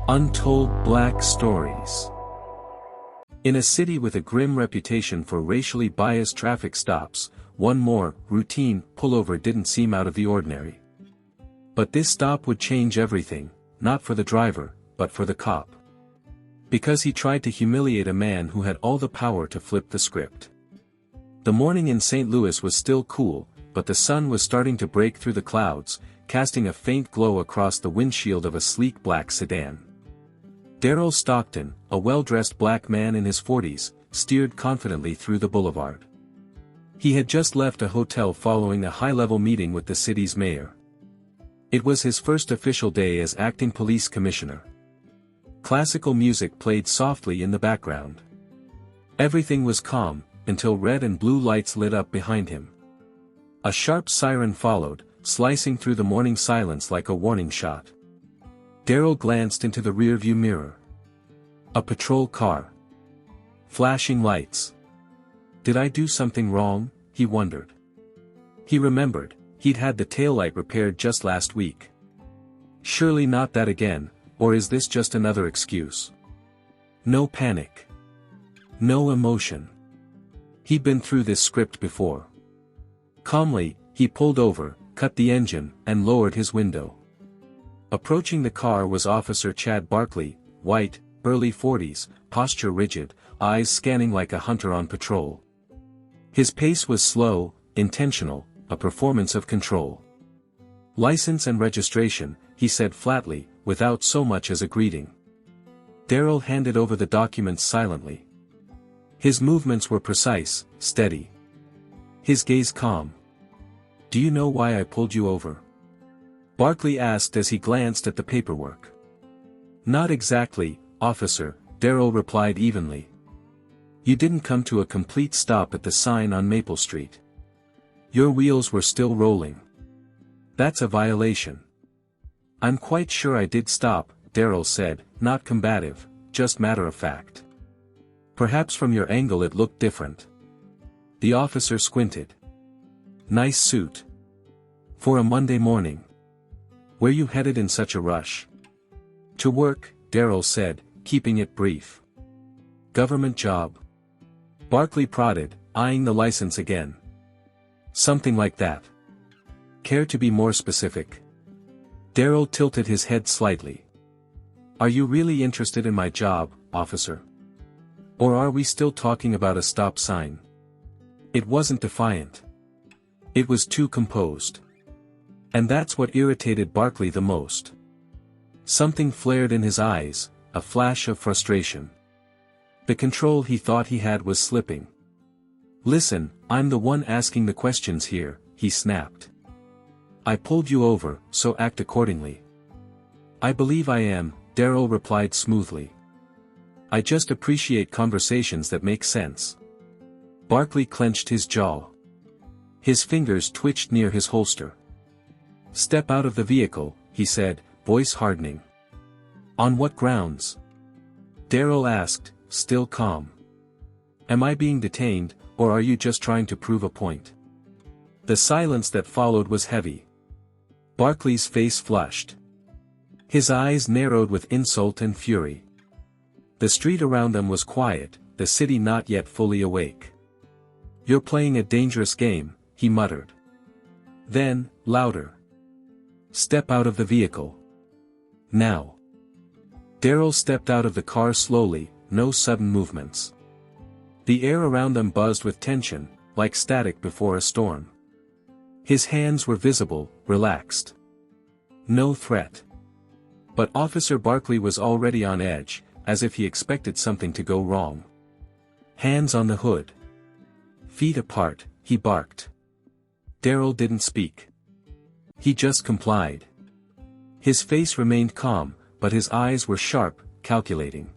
Untold Black Stories. In a city with a grim reputation for racially biased traffic stops, one more, routine, pullover didn't seem out of the ordinary. But this stop would change everything, not for the driver, but for the cop. Because he tried to humiliate a man who had all the power to flip the script. The morning in St. Louis was still cool, but the sun was starting to break through the clouds, casting a faint glow across the windshield of a sleek black sedan. Darrell Stockton, a well-dressed black man in his 40s, steered confidently through the boulevard. He had just left a hotel following a high-level meeting with the city's mayor. It was his first official day as acting police commissioner. Classical music played softly in the background. Everything was calm, until red and blue lights lit up behind him. A sharp siren followed, slicing through the morning silence like a warning shot. Darrell glanced into the rearview mirror. A patrol car. Flashing lights. Did I do something wrong? He wondered. He remembered, he'd had the taillight repaired just last week. Surely not that again, or is this just another excuse? No panic. No emotion. He'd been through this script before. Calmly, he pulled over, cut the engine, and lowered his window. Approaching the car was Officer Chad Barkley, white, early 40s, posture rigid, eyes scanning like a hunter on patrol. His pace was slow, intentional, a performance of control. License and registration, he said flatly, without so much as a greeting. Darrell handed over the documents silently. His movements were precise, steady. His gaze calm. Do you know why I pulled you over? Barkley asked as he glanced at the paperwork. Not exactly, officer, Darrell replied evenly. You didn't come to a complete stop at the sign on Maple Street. Your wheels were still rolling. That's a violation. I'm quite sure I did stop, Darrell said, not combative, just matter of fact. Perhaps from your angle it looked different. The officer squinted. Nice suit. For a Monday morning. Where you headed in such a rush? To work, Darrell said, keeping it brief. Government job. Barkley prodded, eyeing the license again. Something like that. Care to be more specific? Darrell tilted his head slightly. Are you really interested in my job, officer? Or are we still talking about a stop sign? It wasn't defiant. It was too composed. And that's what irritated Barkley the most. Something flared in his eyes, a flash of frustration. The control he thought he had was slipping. Listen, I'm the one asking the questions here, he snapped. I pulled you over, so act accordingly. I believe I am, Darrell replied smoothly. I just appreciate conversations that make sense. Barkley clenched his jaw. His fingers twitched near his holster. Step out of the vehicle, he said, voice hardening. On what grounds? Darrell asked, still calm. Am I being detained, or are you just trying to prove a point? The silence that followed was heavy. Barkley's face flushed. His eyes narrowed with insult and fury. The street around them was quiet, the city not yet fully awake. You're playing a dangerous game, he muttered. Then, louder. Step out of the vehicle. Now. Darrell stepped out of the car slowly, no sudden movements. The air around them buzzed with tension, like static before a storm. His hands were visible, relaxed. No threat. But Officer Barkley was already on edge, as if he expected something to go wrong. Hands on the hood. Feet apart, he barked. Darrell didn't speak. He just complied. His face remained calm, but his eyes were sharp, calculating.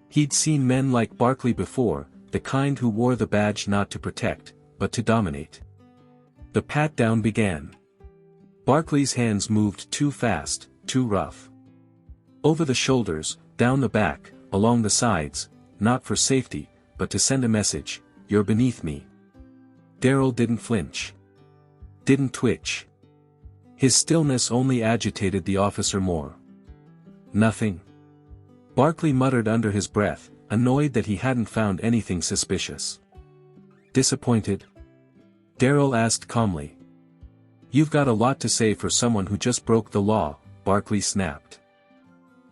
He'd seen men like Barkley before, the kind who wore the badge not to protect, but to dominate. The pat-down began. Barkley's hands moved too fast, too rough. Over the shoulders, down the back, along the sides, not for safety, but to send a message, you're beneath me. Darrell didn't flinch. Didn't twitch. His stillness only agitated the officer more. Nothing. Barkley muttered under his breath, annoyed that he hadn't found anything suspicious. Disappointed? Darryl asked calmly. You've got a lot to say for someone who just broke the law, Barkley snapped.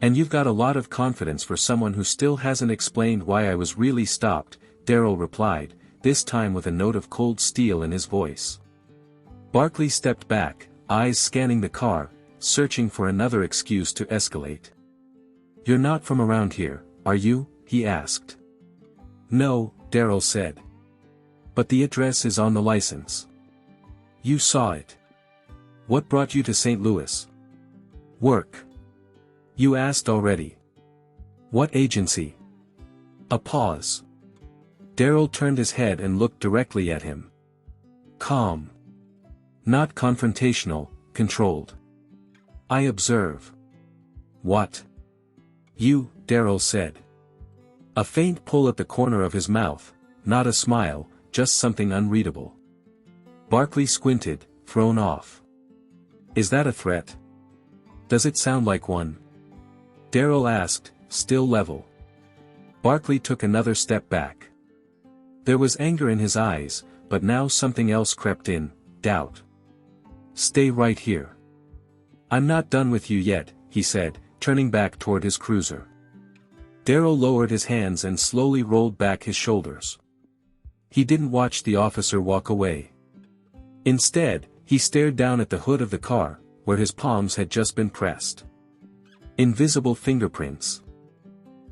And you've got a lot of confidence for someone who still hasn't explained why I was really stopped, Darryl replied, this time with a note of cold steel in his voice. Barkley stepped back, eyes scanning the car, searching for another excuse to escalate. You're not from around here, are you? He asked. No, Darryl said. But the address is on the license. You saw it. What brought you to St. Louis? Work. You asked already. What agency? A pause. Darryl turned his head and looked directly at him. Calm. Not confrontational, controlled. I observe. What? You, Darryl said. A faint pull at the corner of his mouth, not a smile, just something unreadable. Barkley squinted, thrown off. Is that a threat? Does it sound like one? Darryl asked, still level. Barkley took another step back. There was anger in his eyes, but now something else crept in, doubt. Stay right here. I'm not done with you yet, he said, turning back toward his cruiser. Darryl lowered his hands and slowly rolled back his shoulders. He didn't watch the officer walk away. Instead, he stared down at the hood of the car, where his palms had just been pressed. Invisible fingerprints.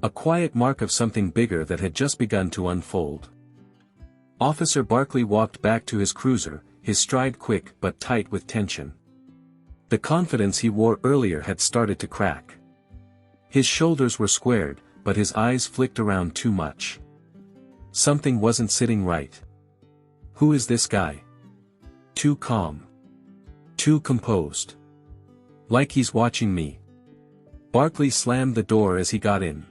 A quiet mark of something bigger that had just begun to unfold. Officer Barkley walked back to his cruiser, his stride quick but tight with tension. The confidence he wore earlier had started to crack. His shoulders were squared, but his eyes flicked around too much. Something wasn't sitting right. Who is this guy? Too calm. Too composed. Like he's watching me. Barkley slammed the door as he got in.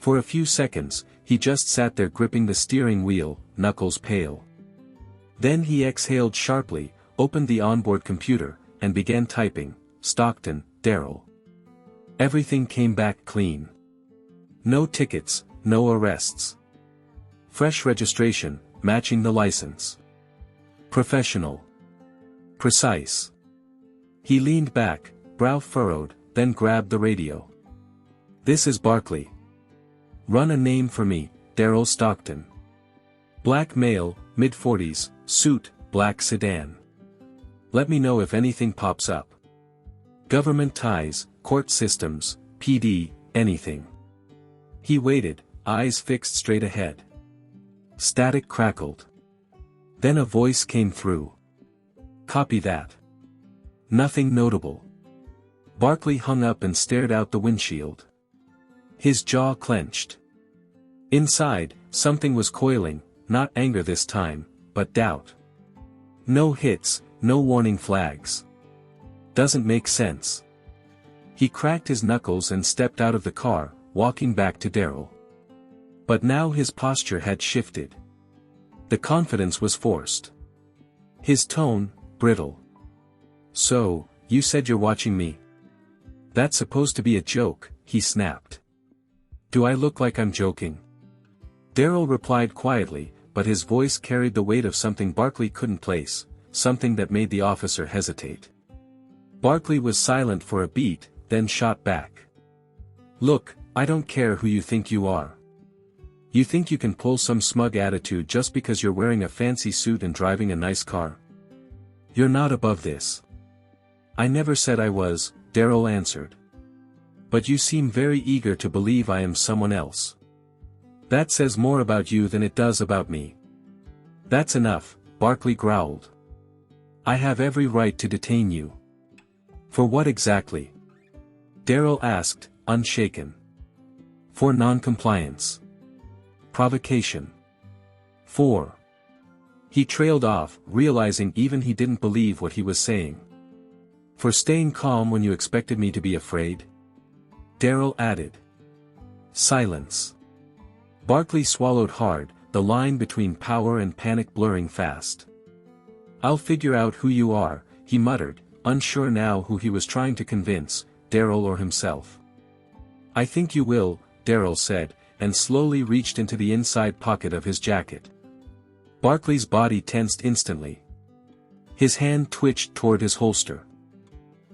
For a few seconds, he just sat there gripping the steering wheel, knuckles pale. Then he exhaled sharply, opened the onboard computer, and began typing, Stockton, Darryl. Everything came back clean. No tickets, no arrests. Fresh registration, matching the license. Professional. Precise. He leaned back, brow furrowed, then grabbed the radio. This is Barkley. Run a name for me, Darryl Stockton. Black male, mid-40s, suit, black sedan. Let me know if anything pops up. Government ties, court systems, PD, anything. He waited, eyes fixed straight ahead. Static crackled. Then a voice came through. Copy that. Nothing notable. Barkley hung up and stared out the windshield. His jaw clenched. Inside, something was coiling, not anger this time, but doubt. No hits, no warning flags. Doesn't make sense. He cracked his knuckles and stepped out of the car, walking back to Darryl. But now his posture had shifted. The confidence was forced. His tone, brittle. So, you said you're watching me? That's supposed to be a joke, he snapped. Do I look like I'm joking? Darryl replied quietly, but his voice carried the weight of something Barkley couldn't place, something that made the officer hesitate. Barkley was silent for a beat, then shot back. Look, I don't care who you think you are. You think you can pull some smug attitude just because you're wearing a fancy suit and driving a nice car? You're not above this. I never said I was, Darryl answered. But you seem very eager to believe I am someone else. That says more about you than it does about me. That's enough, Barkley growled. I have every right to detain you. For what exactly? Darryl asked, unshaken. For non-compliance. Provocation. 4. He trailed off, realizing even he didn't believe what he was saying. For staying calm when you expected me to be afraid? Darryl added. Silence. Barkley swallowed hard, the line between power and panic blurring fast. I'll figure out who you are, he muttered, unsure now who he was trying to convince, Darryl or himself. "I think you will," Darrell said, and slowly reached into the inside pocket of his jacket. Barkley's body tensed instantly. His hand twitched toward his holster.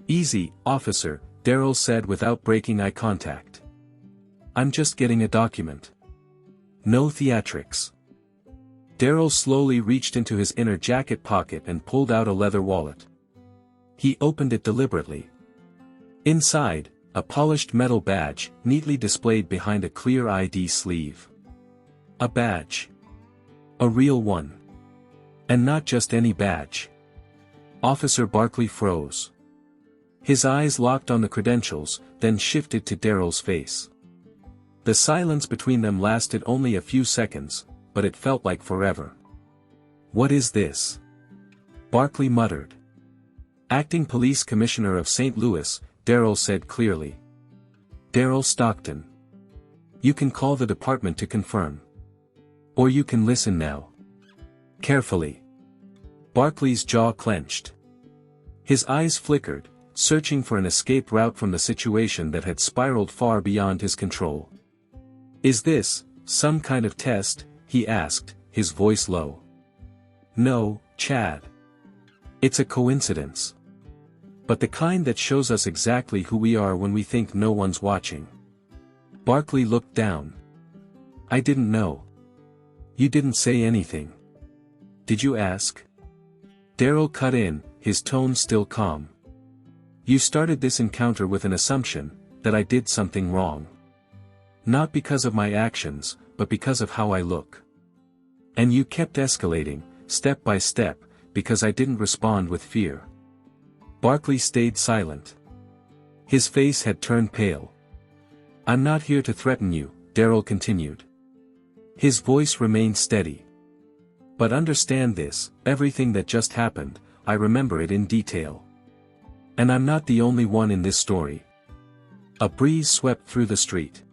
"Easy, officer," Darrell said without breaking eye contact. "I'm just getting a document. No theatrics." Darrell slowly reached into his inner jacket pocket and pulled out a leather wallet. He opened it deliberately. Inside, a polished metal badge, neatly displayed behind a clear ID sleeve. A badge. A real one. And not just any badge. Officer Barkley froze. His eyes locked on the credentials, then shifted to Darrell's face. The silence between them lasted only a few seconds, but it felt like forever. "What is this?" Barkley muttered. "Acting Police Commissioner of St. Louis," Darrell said clearly. "Darrell Stockton. You can call the department to confirm. Or you can listen now. Carefully." Barkley's jaw clenched. His eyes flickered, searching for an escape route from the situation that had spiraled far beyond his control. "Is this some kind of test?" he asked, his voice low. "No, Chad. It's a coincidence. But the kind that shows us exactly who we are when we think no one's watching." Barkley looked down. "I didn't know. You didn't say anything. Did you ask?" Darrell cut in, his tone still calm. "You started this encounter with an assumption that I did something wrong. Not because of my actions, but because of how I look. And you kept escalating, step by step, because I didn't respond with fear." Barkley stayed silent. His face had turned pale. "I'm not here to threaten you," Darrell continued. His voice remained steady. "But understand this, everything that just happened, I remember it in detail. And I'm not the only one in this story." A breeze swept through the street.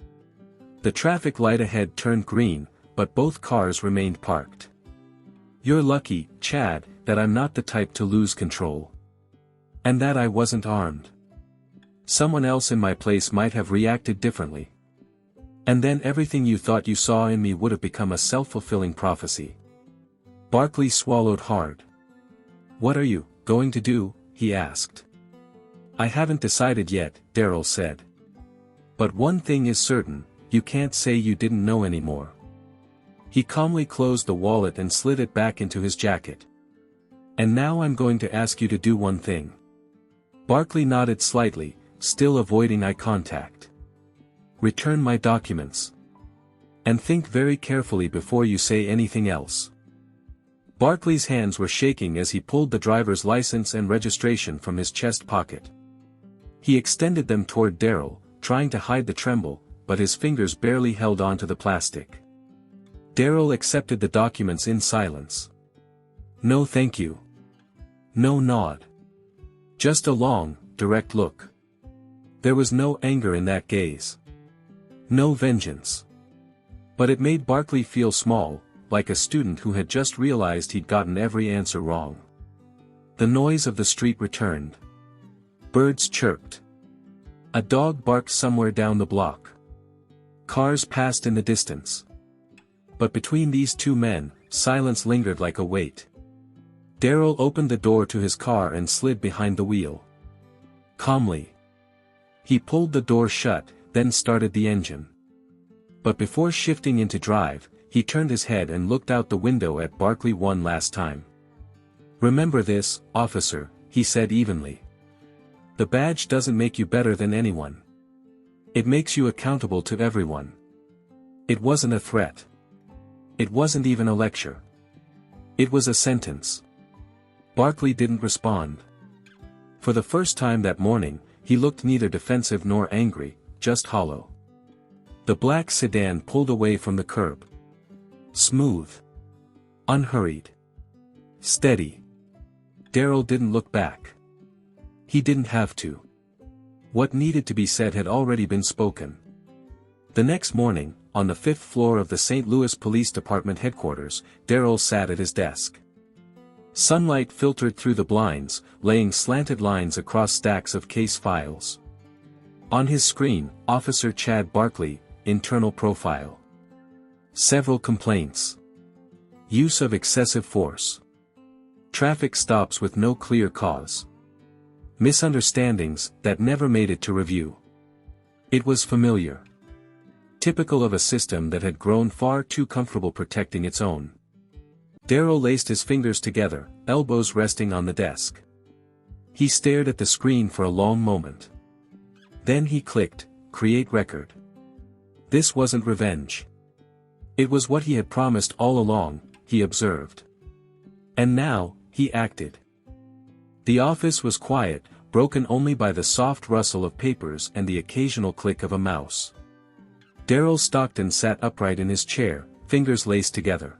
The traffic light ahead turned green, but both cars remained parked. "You're lucky, Chad, that I'm not the type to lose control. And that I wasn't armed. Someone else in my place might have reacted differently. And then everything you thought you saw in me would have become a self-fulfilling prophecy." Barkley swallowed hard. "What are you going to do?" he asked. "I haven't decided yet," Darrell said. "But one thing is certain, you can't say you didn't know anymore." He calmly closed the wallet and slid it back into his jacket. "And now I'm going to ask you to do one thing." Barkley nodded slightly, still avoiding eye contact. "Return my documents. And think very carefully before you say anything else." Barkley's hands were shaking as he pulled the driver's license and registration from his chest pocket. He extended them toward Darrell, trying to hide the tremble, but his fingers barely held onto the plastic. Darrell accepted the documents in silence. "No thank you." No nod. Just a long, direct look. There was no anger in that gaze. No vengeance. But it made Barkley feel small, like a student who had just realized he'd gotten every answer wrong. The noise of the street returned. Birds chirped. A dog barked somewhere down the block. Cars passed in the distance. But between these two men, silence lingered like a weight. Darrell opened the door to his car and slid behind the wheel. Calmly. He pulled the door shut, then started the engine. But before shifting into drive, he turned his head and looked out the window at Barkley one last time. "Remember this, officer," he said evenly. "The badge doesn't make you better than anyone. It makes you accountable to everyone." It wasn't a threat. It wasn't even a lecture. It was a sentence. Barkley didn't respond. For the first time that morning, he looked neither defensive nor angry, just hollow. The black sedan pulled away from the curb. Smooth. Unhurried. Steady. Darrell didn't look back. He didn't have to. What needed to be said had already been spoken. The next morning, on the 5th floor of the St. Louis Police Department headquarters, Darrell sat at his desk. Sunlight filtered through the blinds, laying slanted lines across stacks of case files. On his screen, Officer Chad Barkley, internal profile. Several complaints. Use of excessive force. Traffic stops with no clear cause. Misunderstandings that never made it to review. It was familiar. Typical of a system that had grown far too comfortable protecting its own. Darryl laced his fingers together, elbows resting on the desk. He stared at the screen for a long moment. Then he clicked, create record. This wasn't revenge. It was what he had promised all along, he observed. And now, he acted. The office was quiet, broken only by the soft rustle of papers and the occasional click of a mouse. Darryl Stockton sat upright in his chair, fingers laced together.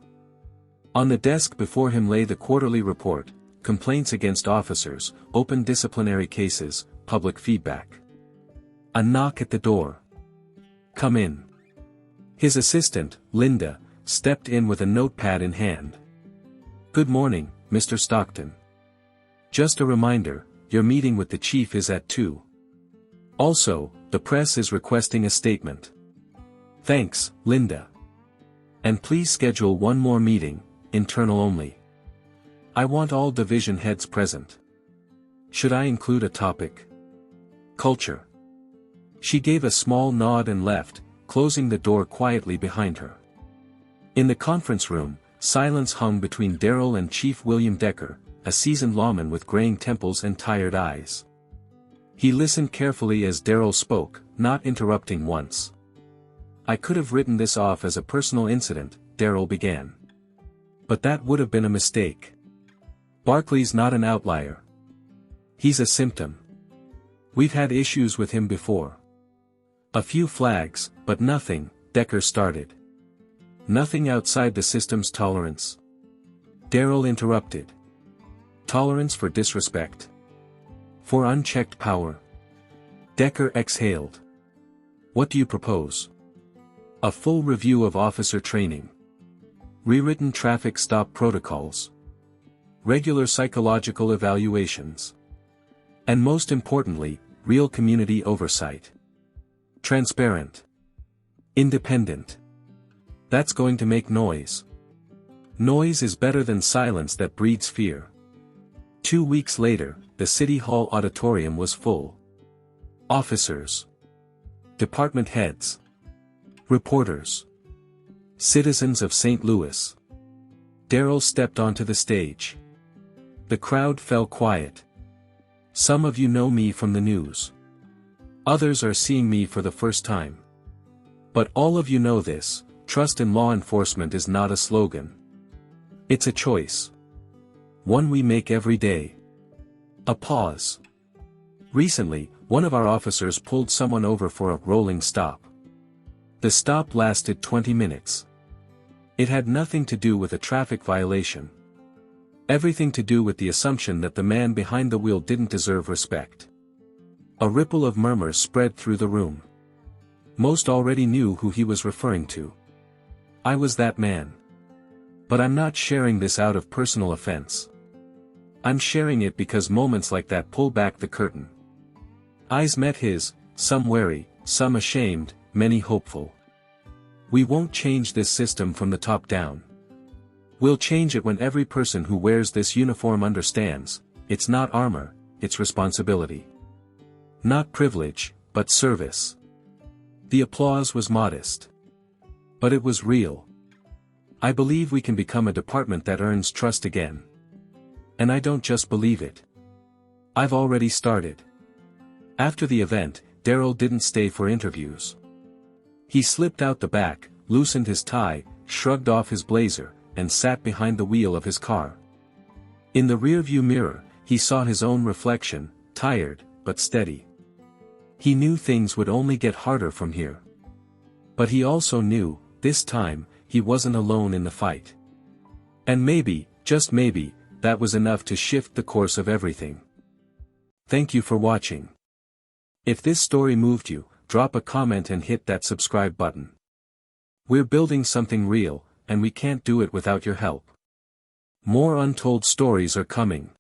On the desk before him lay the quarterly report, complaints against officers, open disciplinary cases, public feedback. A knock at the door. Come in. His assistant, Linda, stepped in with a notepad in hand. Good morning, Mr. Stockton. Just a reminder, your meeting with the chief is at 2. Also, the press is requesting a statement. Thanks, Linda. And please schedule one more meeting, internal only. I want all division heads present. Should I include a topic? Culture. She gave a small nod and left, closing the door quietly behind her. In the conference room, silence hung between Darryl and Chief William Decker, a seasoned lawman with graying temples and tired eyes. He listened carefully as Darryl spoke, not interrupting once. I could have written this off as a personal incident, Darryl began. But that would have been a mistake. Barkley's not an outlier. He's a symptom. We've had issues with him before. A few flags, but nothing, Decker started. Nothing outside the system's tolerance. Darryl interrupted. Tolerance for disrespect. For unchecked power. Decker exhaled. What do you propose? A full review of officer training. Rewritten traffic stop protocols. Regular psychological evaluations. And most importantly, real community oversight. Transparent. Independent. That's going to make noise. Noise is better than silence that breeds fear. 2 weeks later, the City Hall auditorium was full. Officers. Department heads. Reporters. Citizens of St. Louis. Darryl stepped onto the stage. The crowd fell quiet. Some of you know me from the news. Others are seeing me for the first time. But all of you know this, trust in law enforcement is not a slogan. It's a choice. One we make every day. A pause. Recently, one of our officers pulled someone over for a rolling stop. The stop lasted 20 minutes. It had nothing to do with a traffic violation. Everything to do with the assumption that the man behind the wheel didn't deserve respect. A ripple of murmurs spread through the room. Most already knew who he was referring to. I was that man. But I'm not sharing this out of personal offense. I'm sharing it because moments like that pull back the curtain. Eyes met his, some wary, some ashamed, many hopeful. We won't change this system from the top down. We'll change it when every person who wears this uniform understands, it's not armor, it's responsibility. Not privilege, but service. The applause was modest. But it was real. I believe we can become a department that earns trust again. And I don't just believe it. I've already started. After the event, Darryl didn't stay for interviews. He slipped out the back, loosened his tie, shrugged off his blazer, and sat behind the wheel of his car. In the rearview mirror, he saw his own reflection, tired, but steady. He knew things would only get harder from here. But he also knew, this time, he wasn't alone in the fight. And maybe, just maybe, that was enough to shift the course of everything. Thank you for watching. If this story moved you, drop a comment and hit that subscribe button. We're building something real, and we can't do it without your help. More untold stories are coming.